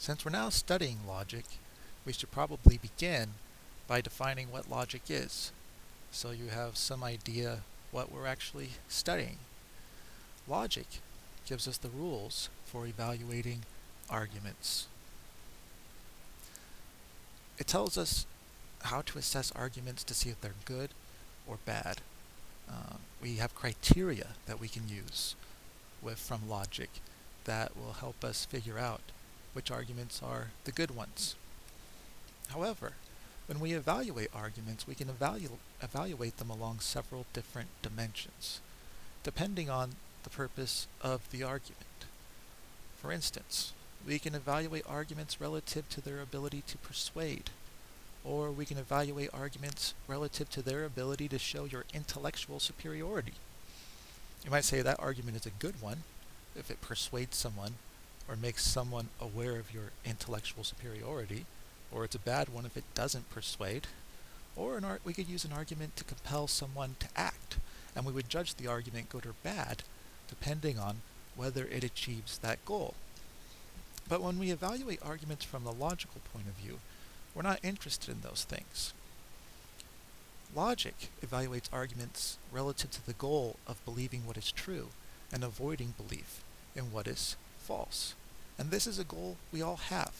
Since we're now studying logic, we should probably begin by defining what logic is, so you have some idea what we're actually studying. Logic gives us the rules for evaluating arguments. It tells us how to assess arguments to see if they're good or bad. We have criteria that we can use from logic that will help us figure out which arguments are the good ones. However, when we evaluate arguments, we can evaluate them along several different dimensions, depending on the purpose of the argument. For instance, we can evaluate arguments relative to their ability to persuade, or we can evaluate arguments relative to their ability to show your intellectual superiority. You might say that argument is a good one if it persuades someone or makes someone aware of your intellectual superiority, or it's a bad one if it doesn't persuade, or we could use an argument to compel someone to act, and we would judge the argument good or bad depending on whether it achieves that goal. But when we evaluate arguments from the logical point of view, we're not interested in those things. Logic evaluates arguments relative to the goal of believing what is true and avoiding belief in what is false. And this is a goal we all have.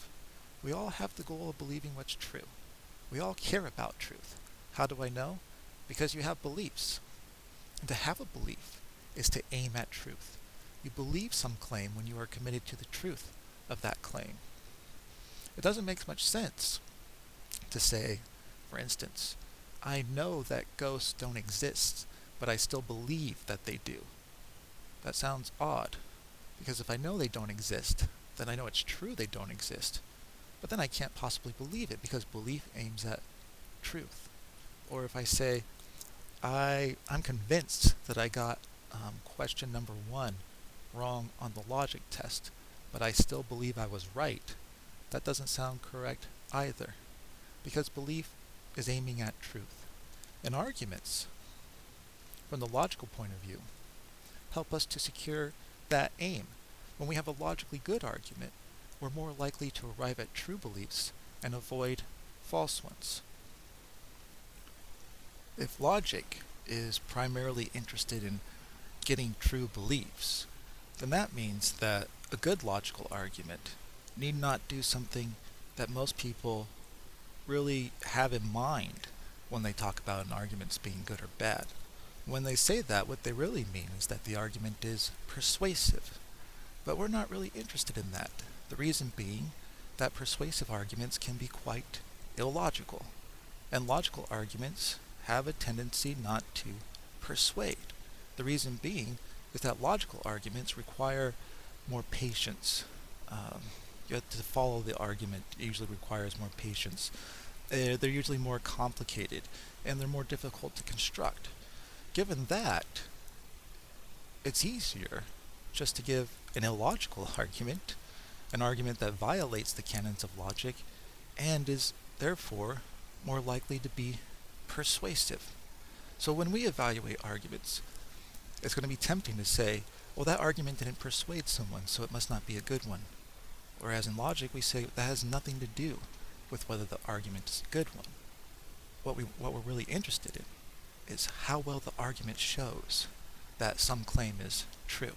We all have the goal of believing what's true. We all care about truth. How do I know? Because you have beliefs. And to have a belief is to aim at truth. You believe some claim when you are committed to the truth of that claim. It doesn't make much sense to say, for instance, I know that ghosts don't exist, but I still believe that they do. That sounds odd, because if I know they don't exist, then I know it's true they don't exist. But then I can't possibly believe it, because belief aims at truth. Or if I say, I'm convinced that I got question number 1 wrong on the logic test, but I still believe I was right, that doesn't sound correct either, because belief is aiming at truth. And arguments, from the logical point of view, help us to secure that aim. When we have a logically good argument, we're more likely to arrive at true beliefs and avoid false ones. If logic is primarily interested in getting true beliefs, then that means that a good logical argument need not do something that most people really have in mind when they talk about an argument's being good or bad. When they say that, what they really mean is that the argument is persuasive. But we're not really interested in that. The reason being that persuasive arguments can be quite illogical, and logical arguments have a tendency not to persuade. The reason being is that logical arguments require more patience. You have to follow the argument. It usually requires more patience. They're usually more complicated, and they're more difficult to construct. Given that, it's easier just to give an illogical argument, an argument that violates the canons of logic, and is therefore more likely to be persuasive. So when we evaluate arguments, it's going to be tempting to say, well, that argument didn't persuade someone, so it must not be a good one. Whereas in logic, we say that has nothing to do with whether the argument is a good one. What we're really interested in is how well the argument shows that some claim is true.